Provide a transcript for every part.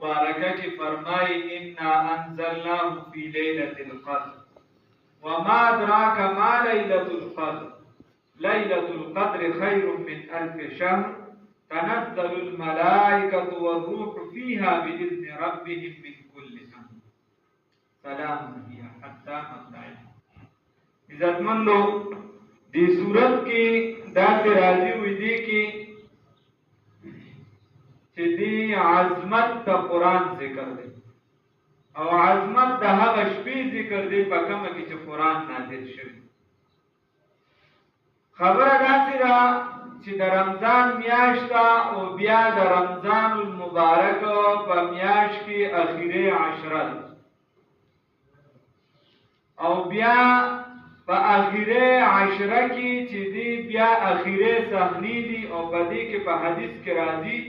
مبارکه کې فرمایي انا انزلناه فی لیلة القدر وما ادراک ما لیلة القدر لیلة القدر خیر من الف شهر تنزل الملائکة والروح فيها بإذن ربهم من كل أمر سلام هي حتى مطلع عزتمندو دی صورت کې داسې راځي وي دي کې چې دی عظمت د قرآن ذکر دی او عظمت د هغه شپې ذکر دی په کومه کې چې قرآن نازل شوی خبره داسې ده چې د رمضان میاشت او بیا د رمضان المبارک په میاشت کې اخیره عشره او بیا په اخیره عشره کې چې دی بیا اخیره صحنی دی او په دې کې په حدیث کې راځي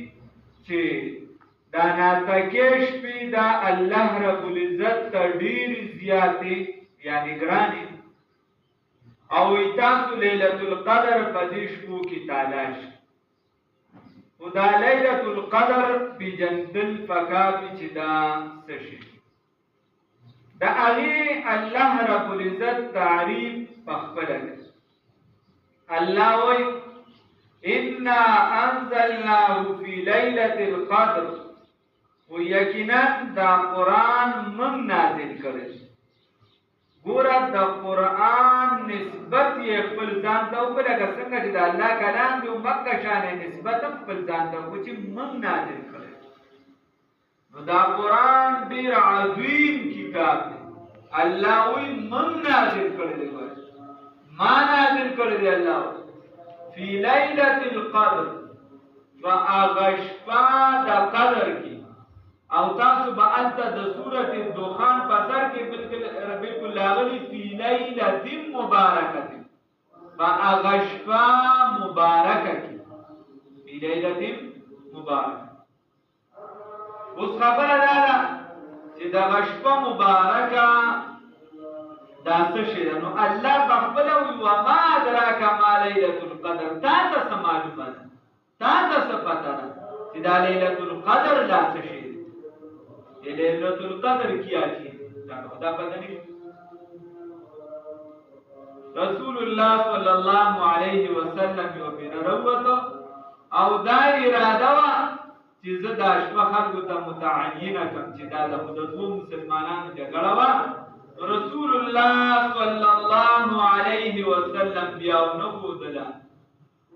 چې دا ناتکه شپې دا الله رب العزت ته ډیر زیاتې یعنی ګرانې او تاسو لیلۃ القدر په دې شپو کې تلاش او دا لیلۃ القدر په جندل فقط چې دا څه شي دا علی الله رب العزت تعریف پخپلک الله وی انا انزلناه فی لیلۃ القدر و یقینا دا قرآن من نازل کړی ګوره د قرآن نسبت یې خپل ځان ته وکړه لکه څنګه چې د الله کلام دی مکه شانې نسبت خپل ځان ته وکړي چې من نازل کړی نو دا قرآن ډیر عظیم کتاب دی الله وی من نازل کړی دی ما نازل کړی دی الله فی لیلۃ القدر فاغشفا د قدر کی او تاسو به انت د سورۃ الدخان په سر کې بالکل لاغلی فی لیلۃ مبارکۃ فاغشفا مبارکہ کی فی لیلۃ مبارکہ اوس خبره ده چې د غشفه مبارکه دا څه شی ده نو الله بخبل او ما ادراک ما لیلۃ القدر تا ته معلومه ده تا ته پته ده چې دا لیلۃ القدر لا څه شی ده لیلۃ القدر کیا چی دا پته نه رسول الله صلی الله علیه وسلم یو بیر روته او دا اراده وا چې زه د شپه خلکو ته متعینه کړم چې دا د دوه مسلمانانو جګړه وه رسول الله صلی الله علیه وسلم بیا ونبودله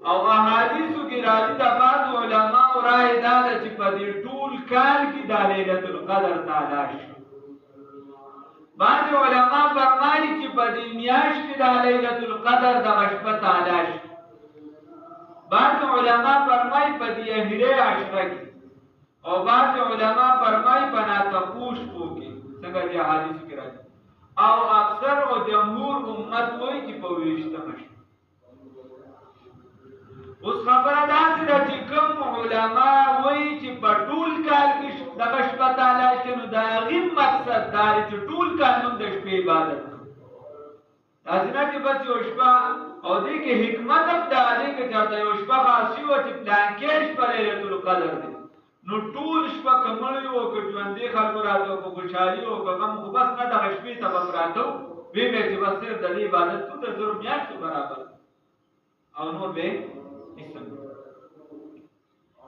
او احادیثو کې راځي د بعض علماو رایې دا ده چې په دې ټول کال کې دا لیلۃ القدر تعالی شي بعض علما فرمایي چې په دې میاشت کې دا لیلۃ القدر د شپه تعالی شي بعض علما فرمایي په دې اخیره عشره کې او بعض علما فرمایي په ناتقوش کې څنګه چې حدیث کې راځي او اکثر او جمهور امت وایي چې په ویشتمه شي اوس خبره دا چې کوم علما وایي چې په ټول کال کې د شپه تعالی شي نو دا غیم مقصد دا چې ټول کال موږ د شپې عبادت لازم چې بس یو شپه او دې کې حکمت هم دا دی چې چاته یو شپه خاصي و چې پلان کې شپه لیلۃ القدر دی نو ټول شپه کمړی او ژوندې خلکو راځو په خوشحالي او په غم خو بس نه د شپې سبب راځو وی به چې بس صرف د عبادت ته د زور میاشتو برابر او نور به اسم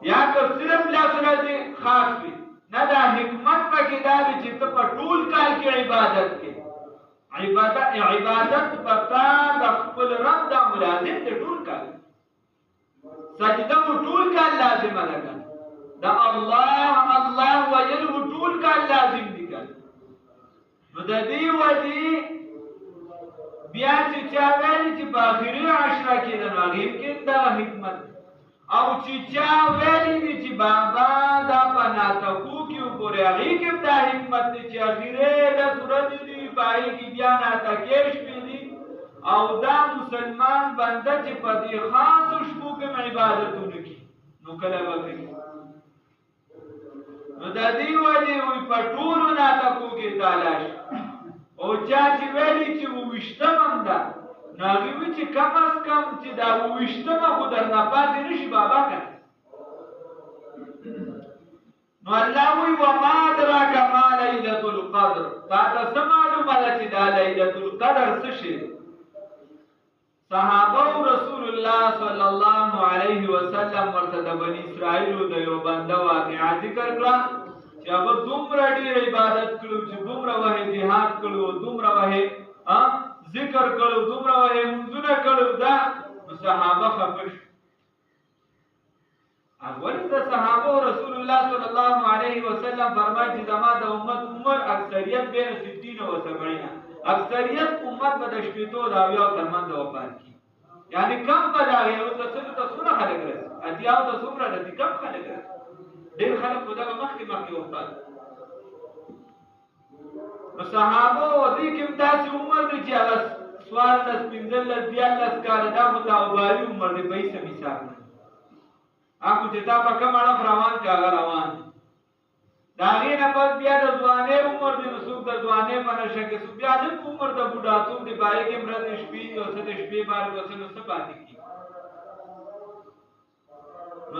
یا که صرف لا سره خاص وي نه دا حکمت پکې دا چې ته په ټول کال کې عبادت کې عبادت پتا د خپل رب د ملازم ته ټول کال سجده ټول کال لازم ده دا الله وجل ټول کال لازم دي نو د دې ودی بیا چې چا ویلي چې په اخري عشره کې د نغیب کې دا حکمت او چې چا ویلي دي چې بابا دا پناتکو کې وګوري هغه کې دا حکمت دي چې اخیره د سورۃ دی پای کې بیا ناتکیش دي او دا مسلمان بنده چې په دې خاص شپو کې عبادتونه کوي نو کله وکړي نو د دې وجه وي په ټولو ناتکو کې تلاش او چا چې ویلي چې وشتمم ده نو هغه وی چې کم از کم چې دا وشتمه خو درنه پاتې نشي بابا کنه نو الله وی وما ادراک ما ليله القدر تا څه معلومه ده چې دا ليله القدر څه شي صحابه رسول الله صلی الله علیه وسلم ورته د بنی اسرائیل د یو بنده واقعا ذکر کړه چې هغه دومره ډیر عبادت کړو چې دومره وه جهاد کړو دومره وه ذکر کړو دومره وه منځونه کړو دا صحابه خفش اول د صحابه رسول الله صلی الله علیه وسلم فرمایي چې زما د امت عمر اکثریت بین 60 و 70 اکثریت امت به د شپېتو د اویاو ترمنځ وفات کی یعنی کم به د هغې د سلو ته څومره خلک رسي اتیاو ته څومره رسي کم خلک رسي ډېر خلک خو دغه مخکې وفات نو صحابو دې کې هم داسې عمر دی چې هغه 14 15 14 کاله دا خو د اوباري عمر دی په هېڅ حساب نه هغه چې تا په کوم اړخ روان که هغه روان د هغې نه پس بیا د ځوانۍ عمر دی نو څوک د ځوانۍ په نشه کې څوک بیا لږ عمر د بوډاتوب دی په هغې کې هم ورځې شپې او څه د شپې بارې او څه نو څه پاتې کېږي نو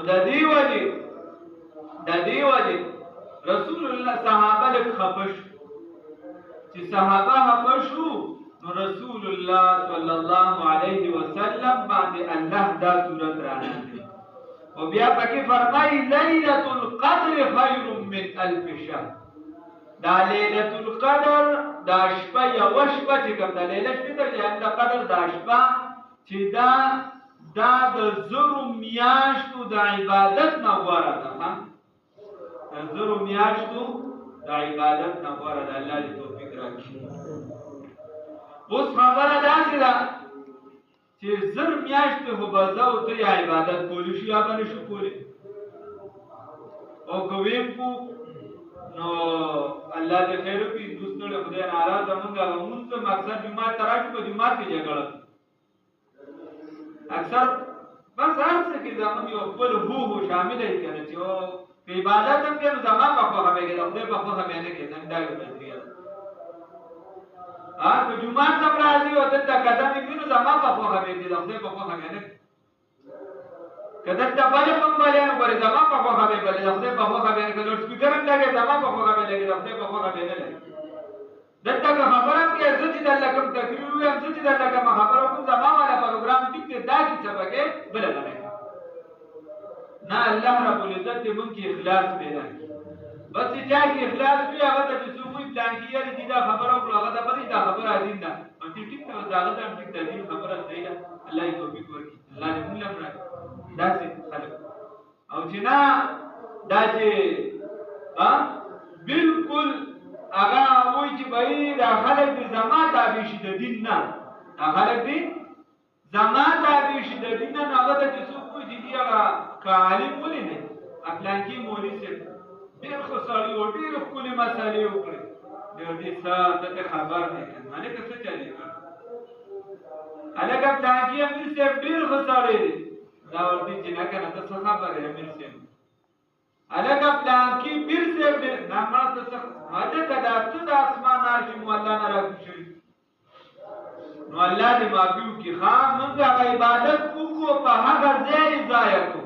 د دې وجې رسول الله صحابه لږ خفه شو چې صحابه خفه شو نو رسول الله صلی الله علیه وسلم باندې الله دا صورت رانازل او بیا پکې فرمایي لیلۃ القدر خیر من الف شهر دا لیلۃ القدر دا شپه یو شپه چې کوم دا لیلۃ شپه د قدر دا شپه چې دا د زرو میاشتو د عبادت نه غوره ده د زرو میاشتو د عبادت نه غوره ده الله دې توفیق راکړي اوس خبره داسې ده چې زر میاشتې خو به زه او ته یا عبادت کولی شو یا به نه شو کولی او که ویم کو نو الله دې خیر وکړي دوست نړۍ خدای ناراضه مونږ هغه مونځ هم اکثر جومات ته راشو په جومات کې جګړه اکثر بس هر څه کې زموږ یو خپل هو شامل دی که نه چې په عبادت هم کې نو زما په خوښه به کېده خدای په خوښه به نه کېده دا یو نظریه ده په جومات ته راځي او دلته قدم یې کړي نو زما په خوښه به کېده خدای په خوښه به نه که دلته بلې هم بلې نو ګورې زما په خوښه به بلې خدای په خوښه به نه کړي لوډ سپیکر هم لګې زما په خوښه به لګېده خدای په خوښه به نه لګي دلته که خبره هم کې زه چې درله کوم تقریر ووایم زه چې درله کومه خبره وکړم زما والا پروګرام ټیک دی دا کیسه پکې بله نه لګي نه الله رب العزت دې مونږ کې اخلاص پیدا کړي بس چې چا کې اخلاص وي هغه ته چې څوک وایي پلان کې یارې دې دا خبره وکړو هغه ته پتې دا خبره دین ده چې ټیک ده هغه ته هم ټیک ده دین خبره صحیح ده الله یې توفیق ورکړي الله دې موږ هم راکړي داسې خلک او چې نه دا چې بالکل هغه وایي چې بهی دا خلک دې زما تابع شي د دین نه دا خلک دې زما تابع شي د دین نه هغه ته چې څوک وایي چې دې هغه که عالم ولې نه پلان کې مولوي صاحب ډېر ښه سړی و ډېرې ښکلې مسالې وکړې دې څه ته خبر نه کړ هلکه څه چلې کړ هلکه پلان کې امیر صاحب ډېر ښه سړی دی دا ورته چې نه که نه ته څه خبرې امیر صاحب هلکه پلان کې پیر صاحب ډېر نه مړه ته څه هلکه دا څه د اسمان عرش مو الله نه راکوي شوي نو الله دې معافي وکړي ښه موږ هغه عبادت وکړو په هغه ځای ضایع کړو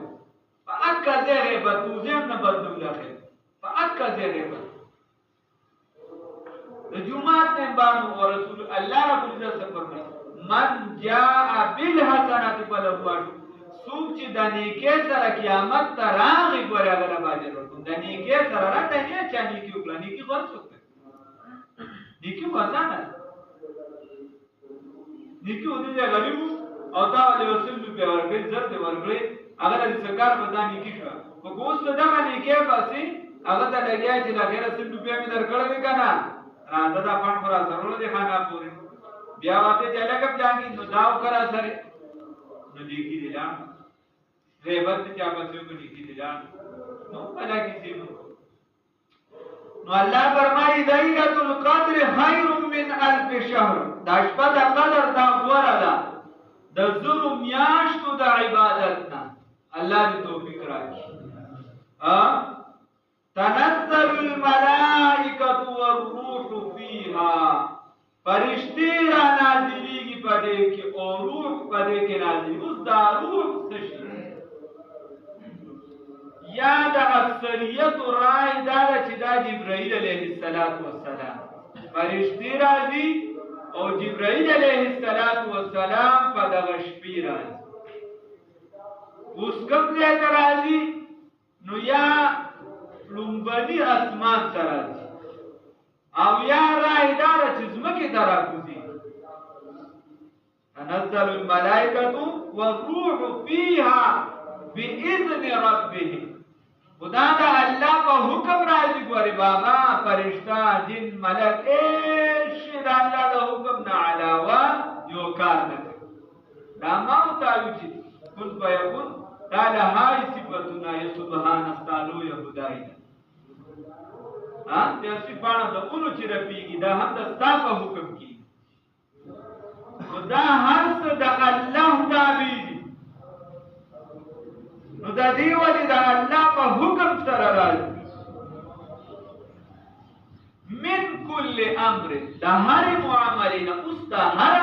په هغه ځای غیبت وزیم نه بدلو داخل فأكا زيريبا الجمعات نبانو ورسول الله رب العزت فرمائے من جاء بالحسنات فله اجر سوق چې د نیکۍ سره قیامت ته راغی ګورې هغه له باجر ورکوم د نیکۍ سره راته نه چا نیکي وکړه نیکي خو هر څوک کوي نیکي خو اسانه ده نیکي ودې دی غریب او تا ولې یو سل روپۍ ورکړې زر دې ورکړې هغه د سرکار په دا نیکي شوه خو که اوس ته دغه نیکۍ باسي هغه ته لګیا چې له غیره 100 روپیا مې درکړې وي که نه راځه دا فنډ خو را سره دی خانه پورې بیا ورته چې لکه جانګي نو دا وکړه سره نو نیکي دې لاړ غیبت چا پسې وکړي نیکي دې لاړ نو بلا کیسې نو الله فرمایي لیلۃ القدر خیر من الف شهر دا شپه د قدر دا غوره ده د زرو میاشتو د عبادت نه الله دې توفیق راکړي تنزل الملائکة والروح فیها فرشتی را نازلیږي په دې کې او روح په دې کې نازلیږي اوس دا روح څه شي یا د اکثریت رائے دا چې دا جبرائیل علیه السلام فرشتي راځي او جبرائیل علیه السلام په دغه شپې راځي. اوس کوم ځای ته راځي؟ نو یا لومبني اسمان ته راځي او یا رائے دا چې ځمکې ته راکوزي. تنزل الملائکة والروح فيها بإذن ربهم. خدا دا اللہ په حکم راځي. ګورې بابا فرشتہ جن ملک ایش دا اللہ دا حکم نه علاوه یو کار نه کوي. دا ما وتاوي چې کن فیکون دا له هاي صفتونه یا سبحان استالو یا خدای دا د صفانه د اونو چې رپیږي دا هم د ستا په حکم کې. خدا هر څه د الله تابع دي. نو د دې ولې د الله په حکم سره راځي. من کل امر د هر معاملې نه اوس د هر